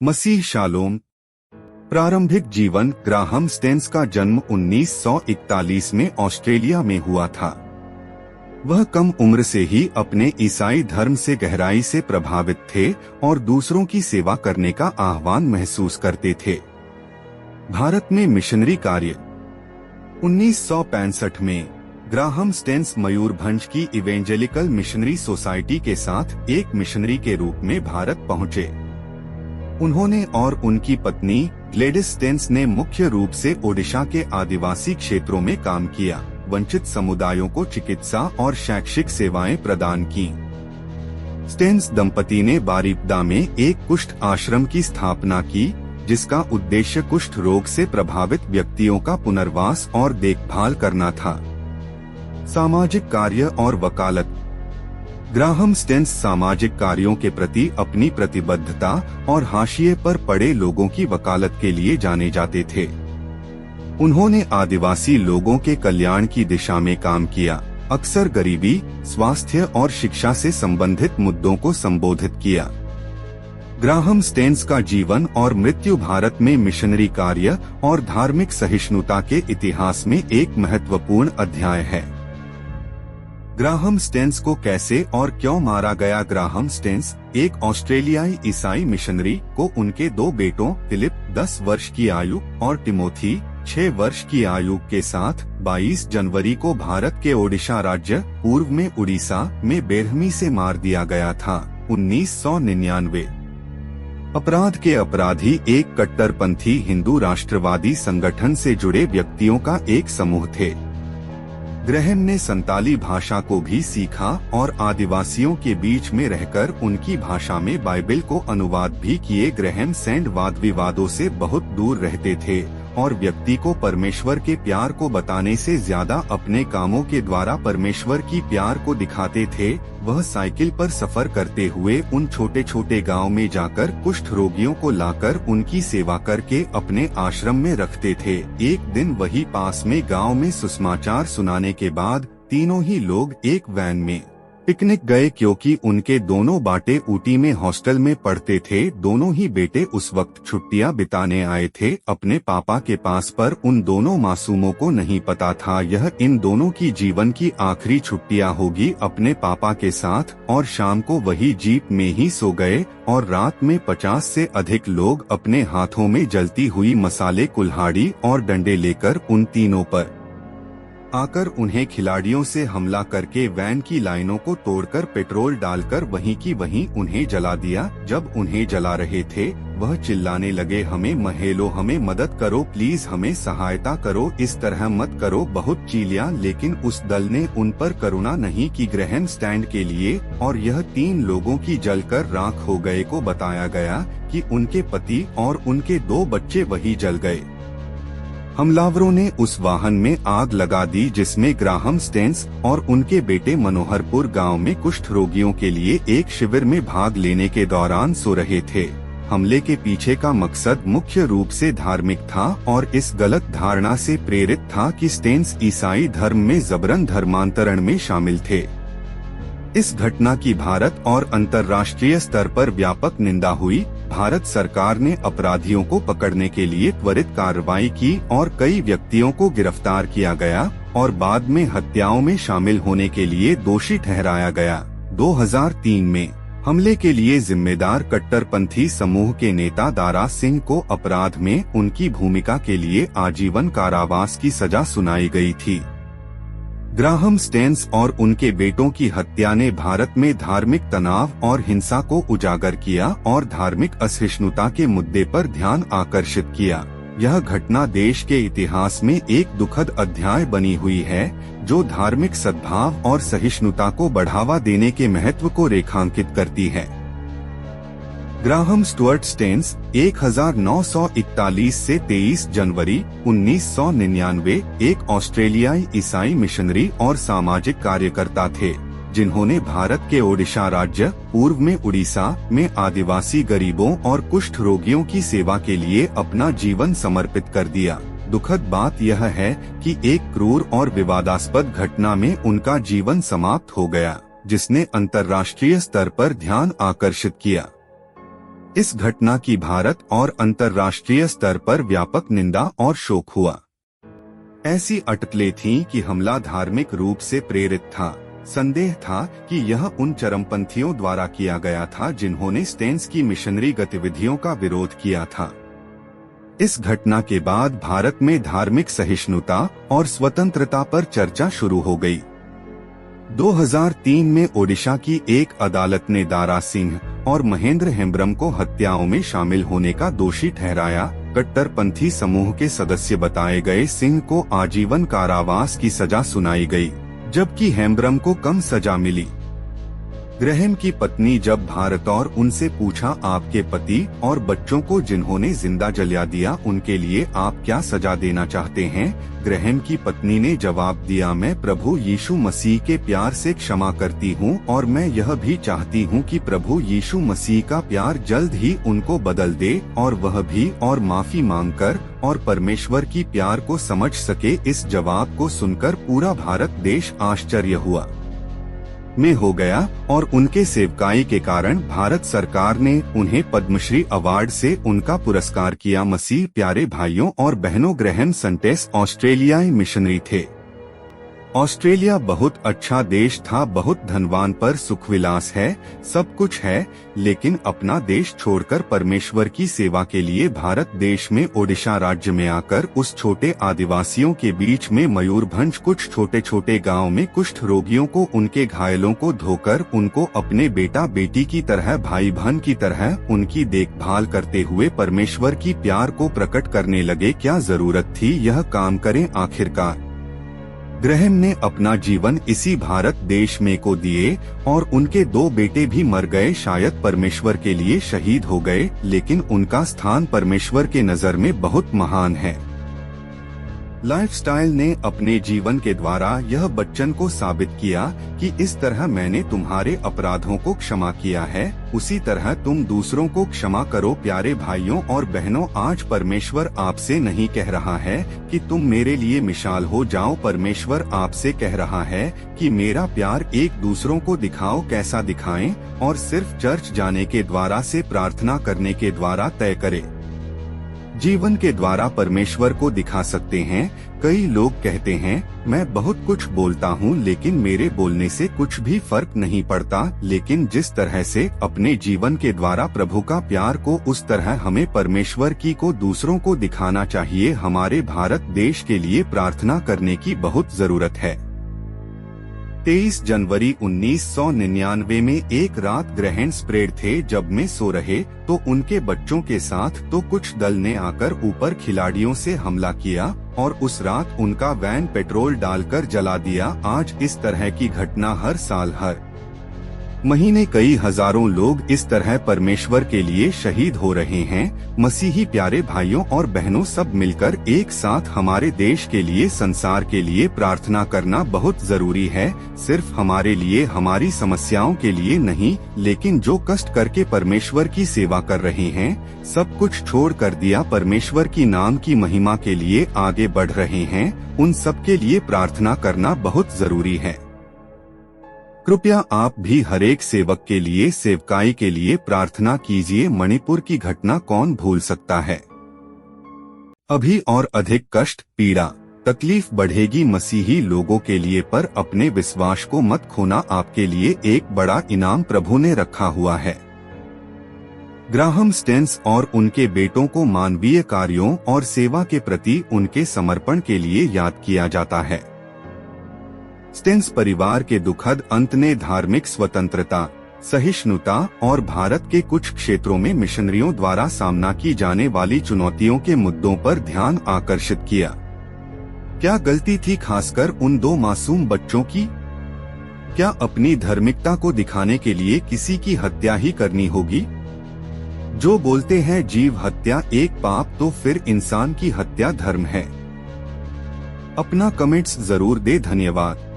मसीह shalom. प्रारंभिक जीवन। Graham stains का जन्म 1941 में ऑस्ट्रेलिया में हुआ था। वह कम उम्र से ही अपने ईसाई धर्म से गहराई से प्रभावित थे और दूसरों की सेवा करने का आह्वान महसूस करते थे। भारत में मिशनरी कार्य। 1965 में ग्राहम स्टेन्स मयूरभंज की इवेंजेलिकल मिशनरी सोसाइटी के साथ एक मिशनरी के रूप में भारत पहुंचे। उन्होंने और उनकी पत्नी ग्लेडिस स्टेन्स ने मुख्य रूप से ओडिशा के आदिवासी क्षेत्रों में काम किया, वंचित समुदायों को चिकित्सा और शैक्षिक सेवाएं प्रदान की। स्टेन्स दंपति ने बारिपदा में एक कुष्ठ आश्रम की स्थापना की, जिसका उद्देश्य कुष्ठ रोग से प्रभावित व्यक्तियों का पुनर्वास और देखभाल करना था। सामाजिक कार्य और वकालत। ग्राहम स्टेन्स सामाजिक कार्यों के प्रति अपनी प्रतिबद्धता और हाशिए पर पड़े लोगों की वकालत के लिए जाने जाते थे। उन्होंने आदिवासी लोगों के कल्याण की दिशा में काम किया, अक्सर गरीबी, स्वास्थ्य और शिक्षा से संबंधित मुद्दों को संबोधित किया। ग्राहम स्टेन्स का जीवन और मृत्यु भारत में मिशनरी कार्य और धार्मिक सहिष्णुता के इतिहास में एक महत्वपूर्ण अध्याय है। ग्राहम स्टेन्स को कैसे और क्यों मारा गया? ग्राहम स्टेन्स, एक ऑस्ट्रेलियाई ईसाई मिशनरी, को उनके दो बेटों फिलिप 10 वर्ष की आयु और टिमोथी 6 वर्ष की आयु के साथ 22 जनवरी को भारत के ओडिशा राज्य पूर्व में उड़ीसा में बेरहमी से मार दिया गया था। 1999। अपराध के अपराधी एक कट्टरपंथी हिंदू राष्ट्रवादी संगठन से जुड़े व्यक्तियों का एक समूह थे। ग्रैहम ने संताली भाषा को भी सीखा और आदिवासियों के बीच में रहकर उनकी भाषा में बाइबल को अनुवाद भी किए। ग्रैहम सैंड वाद विवादों से बहुत दूर रहते थे और व्यक्ति को परमेश्वर के प्यार को बताने से ज्यादा अपने कामों के द्वारा परमेश्वर की प्यार को दिखाते थे। वह साइकिल पर सफर करते हुए उन छोटे छोटे गांव में जाकर कुष्ठ रोगियों को लाकर उनकी सेवा करके अपने आश्रम में रखते थे। एक दिन वही पास में गांव में सुसमाचार सुनाने के बाद तीनों ही लोग एक वैन में पिकनिक गए, क्योंकि उनके दोनों बाटे ऊटी में हॉस्टल में पढ़ते थे। दोनों ही बेटे उस वक्त छुट्टियां बिताने आए थे अपने पापा के पास, पर उन दोनों मासूमों को नहीं पता था यह इन दोनों की जीवन की आखिरी छुट्टियां होगी अपने पापा के साथ। और शाम को वही जीप में ही सो गए और रात में 50 से अधिक लोग अपने हाथों में जलती हुई मसाले, कुल्हाड़ी और डंडे लेकर उन तीनों पर आकर उन्हें खिलाड़ियों से हमला करके वैन की लाइनों को तोड़कर पेट्रोल डालकर वहीं की वहीं उन्हें जला दिया। जब उन्हें जला रहे थे वह चिल्लाने लगे, हमें महेलो, हमें मदद करो, प्लीज हमें सहायता करो, इस तरह मत करो। बहुत चिल्लिया, लेकिन उस दल ने उन पर करुणा नहीं की। ग्रैहम स्टैंड के लिए और यह 3 लोगों की जलकर राख हो गए को बताया गया कि उनके पति और उनके 2 बच्चे वही जल गए। हमलावरों ने उस वाहन में आग लगा दी जिसमें ग्राहम स्टेन्स और उनके बेटे मनोहरपुर गांव में कुष्ठ रोगियों के लिए एक शिविर में भाग लेने के दौरान सो रहे थे। हमले के पीछे का मकसद मुख्य रूप से धार्मिक था और इस गलत धारणा से प्रेरित था कि स्टेन्स ईसाई धर्म में जबरन धर्मांतरण में शामिल थे। इस घटना की भारत और अंतर्राष्ट्रीय स्तर पर व्यापक निंदा हुई। भारत सरकार ने अपराधियों को पकड़ने के लिए त्वरित कार्रवाई की और कई व्यक्तियों को गिरफ्तार किया गया और बाद में हत्याओं में शामिल होने के लिए दोषी ठहराया गया। 2003 में हमले के लिए जिम्मेदार कट्टरपंथी समूह के नेता दारा सिंह को अपराध में उनकी भूमिका के लिए आजीवन कारावास की सजा सुनाई गई थी। ग्राहम स्टेन्स और उनके बेटों की हत्या ने भारत में धार्मिक तनाव और हिंसा को उजागर किया और धार्मिक असहिष्णुता के मुद्दे पर ध्यान आकर्षित किया। यह घटना देश के इतिहास में एक दुखद अध्याय बनी हुई है, जो धार्मिक सद्भाव और सहिष्णुता को बढ़ावा देने के महत्व को रेखांकित करती है। ग्राहम स्टुअर्ट स्टेन्स 1941 से 23 जनवरी 1999 एक ऑस्ट्रेलियाई ईसाई मिशनरी और सामाजिक कार्यकर्ता थे, जिन्होंने भारत के ओडिशा राज्य पूर्व में उड़ीसा में आदिवासी गरीबों और कुष्ठ रोगियों की सेवा के लिए अपना जीवन समर्पित कर दिया। दुखद बात यह है कि एक क्रूर और विवादास्पद घटना में उनका जीवन समाप्त हो गया, जिसने अंतर्राष्ट्रीय स्तर पर ध्यान आकर्षित किया। इस घटना की भारत और अंतर्राष्ट्रीय स्तर पर व्यापक निंदा और शोक हुआ। ऐसी अटकलें थीं कि हमला धार्मिक रूप से प्रेरित था। संदेह था कि यह उन चरमपंथियों द्वारा किया गया था जिन्होंने स्टेन्स की मिशनरी गतिविधियों का विरोध किया था। इस घटना के बाद भारत में धार्मिक सहिष्णुता और स्वतंत्रता पर चर्चा शुरू हो गई। 2003 में ओडिशा की एक अदालत ने दारा सिंह और महेंद्र हेम्ब्रम को हत्याओं में शामिल होने का दोषी ठहराया। कट्टरपंथी समूह के सदस्य बताए गए सिंह को आजीवन कारावास की सजा सुनाई गई, जबकि हेम्ब्रम को कम सजा मिली। ग्रैहम की पत्नी जब भारत और उनसे पूछा, आपके पति और बच्चों को जिन्होंने जिंदा जला दिया उनके लिए आप क्या सजा देना चाहते हैं, ग्रैहम की पत्नी ने जवाब दिया, मैं प्रभु यीशु मसीह के प्यार से क्षमा करती हूं और मैं यह भी चाहती हूं कि प्रभु यीशु मसीह का प्यार जल्द ही उनको बदल दे और वह भी और माफी मांगकर और परमेश्वर की प्यार को समझ सके। इस जवाब को सुनकर पूरा भारत देश आश्चर्य हुआ में हो गया और उनके सेवकाई के कारण भारत सरकार ने उन्हें पद्मश्री अवार्ड से उनका पुरस्कार किया। मसीह प्यारे भाइयों और बहनों, ग्रैहम स्टेन्स ऑस्ट्रेलियाई मिशनरी थे। ऑस्ट्रेलिया बहुत अच्छा देश था, बहुत धनवान पर सुखविलास है, सब कुछ है, लेकिन अपना देश छोड़कर परमेश्वर की सेवा के लिए भारत देश में ओडिशा राज्य में आकर उस छोटे आदिवासियों के बीच में मयूरभंज कुछ छोटे छोटे गांव में कुष्ठ रोगियों को, उनके घायलों को धोकर उनको अपने बेटा बेटी की तरह, भाई बहन की तरह उनकी देखभाल करते हुए परमेश्वर की प्यार को प्रकट करने लगे। क्या जरूरत थी यह काम करें? आखिरकार ग्रैहम ने अपना जीवन इसी भारत देश में को दिए और उनके 2 बेटे भी मर गए, शायद परमेश्वर के लिए शहीद हो गए, लेकिन उनका स्थान परमेश्वर के नजर में बहुत महान है। लाइफस्टाइल ने अपने जीवन के द्वारा यह बच्चन को साबित किया कि इस तरह मैंने तुम्हारे अपराधों को क्षमा किया है, उसी तरह तुम दूसरों को क्षमा करो। प्यारे भाइयों और बहनों, आज परमेश्वर आपसे नहीं कह रहा है कि तुम मेरे लिए मिसाल हो जाओ, परमेश्वर आपसे कह रहा है कि मेरा प्यार एक दूसरों को दिखाओ। कैसा दिखाएं? और सिर्फ चर्च जाने के द्वारा से प्रार्थना करने के द्वारा तय करे। जीवन के द्वारा परमेश्वर को दिखा सकते हैं। कई लोग कहते हैं मैं बहुत कुछ बोलता हूँ लेकिन मेरे बोलने से कुछ भी फर्क नहीं पड़ता, लेकिन जिस तरह से अपने जीवन के द्वारा प्रभु का प्यार को, उस तरह हमें परमेश्वर की को दूसरों को दिखाना चाहिए। हमारे भारत देश के लिए प्रार्थना करने की बहुत जरूरत है। 23 जनवरी 1999 में एक रात ग्रैहम स्प्रेड थे, जब में सो रहे तो उनके बच्चों के साथ तो कुछ दल ने आकर ऊपर खिलाड़ियों से हमला किया और उस रात उनका वैन पेट्रोल डालकर जला दिया। आज इस तरह की घटना हर साल हर महीने कई हजारों लोग इस तरह परमेश्वर के लिए शहीद हो रहे हैं। मसीही प्यारे भाइयों और बहनों, सब मिलकर एक साथ हमारे देश के लिए, संसार के लिए प्रार्थना करना बहुत जरूरी है। सिर्फ हमारे लिए, हमारी समस्याओं के लिए नहीं, लेकिन जो कष्ट करके परमेश्वर की सेवा कर रहे हैं, सब कुछ छोड़ कर दिया, परमेश्वर की नाम की महिमा के लिए आगे बढ़ रहे हैं, उन सब के लिए प्रार्थना करना बहुत जरूरी है। कृपया आप भी हर एक सेवक के लिए, सेवकाई के लिए प्रार्थना कीजिए। मणिपुर की घटना कौन भूल सकता है? अभी और अधिक कष्ट, पीड़ा, तकलीफ बढ़ेगी मसीही लोगों के लिए, पर अपने विश्वास को मत खोना। आपके लिए एक बड़ा इनाम प्रभु ने रखा हुआ है। ग्राहम स्टेन्स और उनके बेटों को मानवीय कार्यों और सेवा के प्रति उनके समर्पण के लिए याद किया जाता है। स्टेन्स परिवार के दुखद अंत ने धार्मिक स्वतंत्रता, सहिष्णुता और भारत के कुछ क्षेत्रों में मिशनरियों द्वारा सामना की जाने वाली चुनौतियों के मुद्दों पर ध्यान आकर्षित किया। क्या गलती थी खासकर उन 2 मासूम बच्चों की? क्या अपनी धार्मिकता को दिखाने के लिए किसी की हत्या ही करनी होगी? जो बोलते हैं जीव हत्या एक पाप, तो फिर इंसान की हत्या धर्म है। अपना कमेंट्स जरूर दे। धन्यवाद।